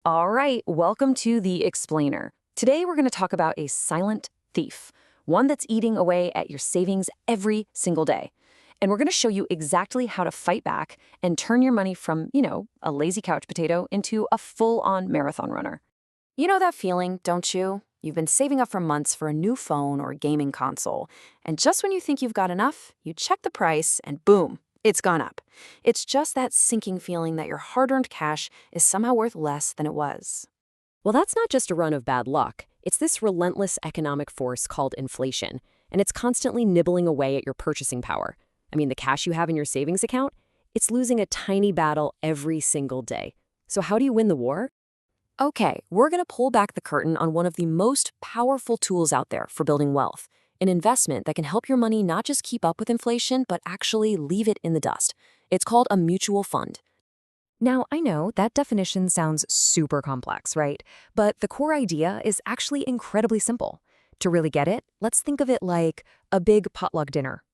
All right, welcome to The Explainer. Today we're going to talk about a silent thief, one that's eating away at your savings every single day. And we're going to show you exactly how to fight back and turn your money from, a lazy couch potato into a full-on marathon runner. You know that feeling, don't you? You've been saving up for months for a new phone or gaming console, and just when you think you've got enough, you check the price and boom, it's gone up. It's just that sinking feeling that your hard-earned cash is somehow worth less than it was. Well, that's not just a run of bad luck. It's this relentless economic force called inflation, and it's constantly nibbling away at your purchasing power. I mean, the cash you have in your savings account, it's losing a tiny battle every single day. So how do you win the war? Okay, we're going to pull back the curtain on one of the most powerful tools out there for building wealth, an investment that can help your money not just keep up with inflation, but actually leave it in the dust. It's called a mutual fund. Now, I know that definition sounds super complex, right? But the core idea is actually incredibly simple. To really get it, let's think of it like a big potluck dinner.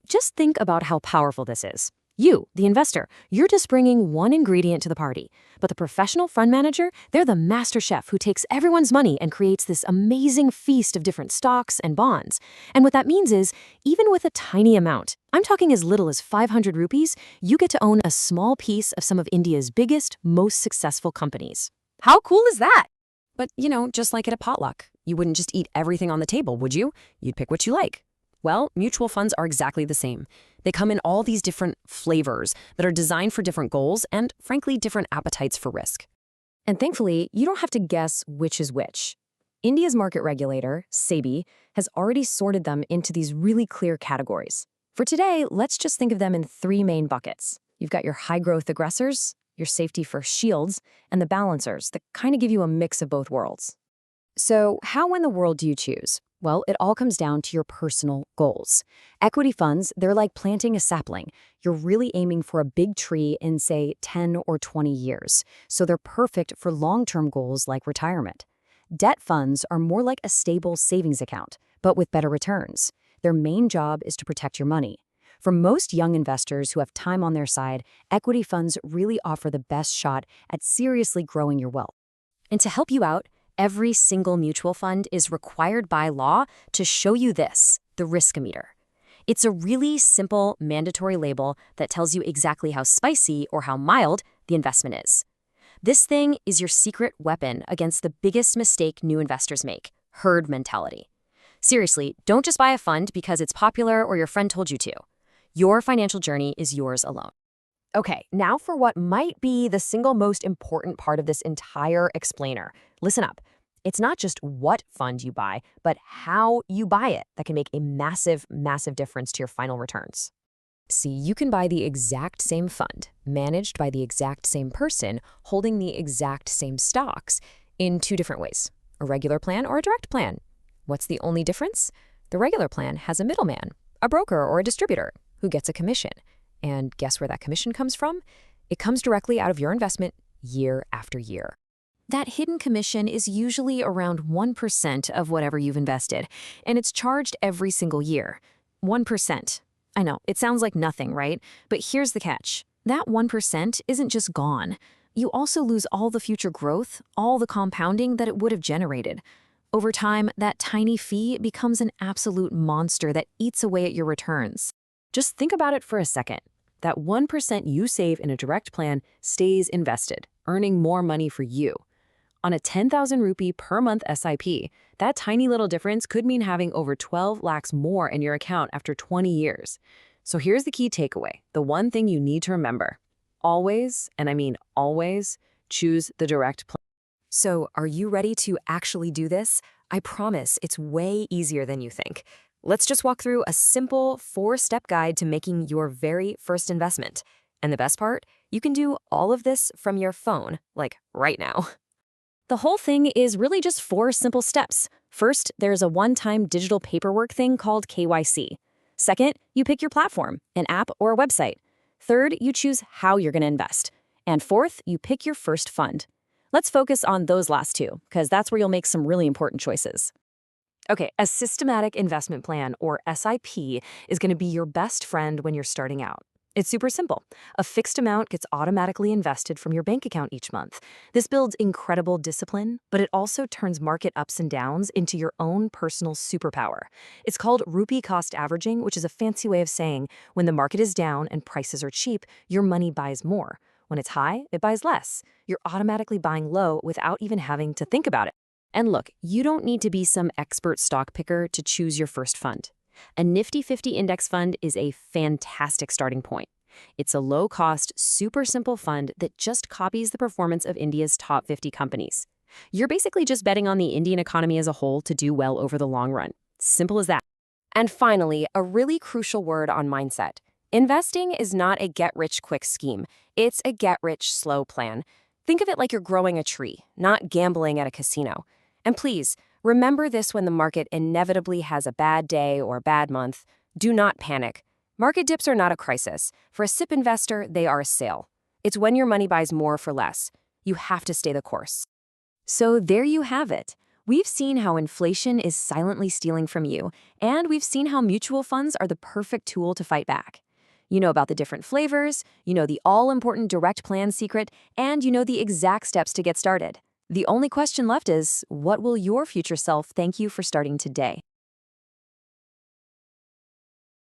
Just think about how powerful this is. You, the investor, you're just bringing one ingredient to the party. But the professional fund manager, they're the master chef who takes everyone's money and creates this amazing feast of different stocks and bonds. And what that means is, even with a tiny amount, I'm talking as little as 500 rupees, you get to own a small piece of some of India's biggest, most successful companies. How cool is that? But, just like at a potluck, you wouldn't just eat everything on the table, would you? You'd pick what you like. Well, mutual funds are exactly the same. They come in all these different flavors that are designed for different goals and, frankly, different appetites for risk. And thankfully, you don't have to guess which is which. India's market regulator, SEBI, has already sorted them into these really clear categories. For today, let's just think of them in three main buckets. You've got your high-growth aggressors, your safety-first shields, and the balancers that kind of give you a mix of both worlds. So how in the world do you choose? Well, it all comes down to your personal goals. Equity funds, they're like planting a sapling. You're really aiming for a big tree in, say, 10 or 20 years. So they're perfect for long-term goals like retirement. Debt funds are more like a stable savings account, but with better returns. Their main job is to protect your money. For most young investors who have time on their side, equity funds really offer the best shot at seriously growing your wealth. And to help you out, every single mutual fund is required by law to show you this, the riskometer. It's a really simple, mandatory label that tells you exactly how spicy or how mild the investment is. This thing is your secret weapon against the biggest mistake new investors make, herd mentality. Seriously, don't just buy a fund because it's popular or your friend told you to. Your financial journey is yours alone. Okay, now for what might be the single most important part of this entire explainer. Listen up. It's not just what fund you buy, but how you buy it that can make a massive, massive difference to your final returns. See, you can buy the exact same fund, managed by the exact same person, holding the exact same stocks in two different ways, a regular plan or a direct plan. What's the only difference? The regular plan has a middleman, a broker or a distributor, who gets a commission. And guess where that commission comes from? It comes directly out of your investment year after year. That hidden commission is usually around 1% of whatever you've invested, and it's charged every single year. 1%. I know, it sounds like nothing, right? But here's the catch. That 1% isn't just gone. You also lose all the future growth, all the compounding that it would have generated. Over time, that tiny fee becomes an absolute monster that eats away at your returns. Just think about it for a second. That 1% you save in a direct plan stays invested, earning more money for you. On a 10,000 rupee per month SIP, that tiny little difference could mean having over 12 lakhs more in your account after 20 years. So here's the key takeaway, the one thing you need to remember. Always, and I mean always, choose the direct plan. So are you ready to actually do this? I promise it's way easier than you think. Let's just walk through a simple 4-step guide to making your very first investment. And the best part, you can do all of this from your phone, like right now. The whole thing is really just 4 simple steps. First, there's a one-time digital paperwork thing called KYC. Second, you pick your platform, an app or a website. Third, you choose how you're going to invest. And fourth, you pick your first fund. Let's focus on those last two, because that's where you'll make some really important choices. Okay, a systematic investment plan, or SIP, is going to be your best friend when you're starting out. It's super simple. A fixed amount gets automatically invested from your bank account each month. This builds incredible discipline, but it also turns market ups and downs into your own personal superpower. It's called rupee cost averaging, which is a fancy way of saying when the market is down and prices are cheap, your money buys more. When it's high, it buys less. You're automatically buying low without even having to think about it. And look, you don't need to be some expert stock picker to choose your first fund. A Nifty 50 index fund is a fantastic starting point. It's a low-cost, super simple fund that just copies the performance of India's top 50 companies. You're basically just betting on the Indian economy as a whole to do well over the long run. Simple as that. And finally, a really crucial word on mindset. Investing is not a get-rich-quick scheme. It's a get-rich-slow plan. Think of it like you're growing a tree, not gambling at a casino. And please, remember this when the market inevitably has a bad day or a bad month. Do not panic. Market dips are not a crisis. For a SIP investor, they are a sale. It's when your money buys more for less. You have to stay the course. So there you have it. We've seen how inflation is silently stealing from you, and we've seen how mutual funds are the perfect tool to fight back. You know about the different flavors, you know the all-important direct plan secret, and you know the exact steps to get started. The only question left is, what will your future self thank you for starting today?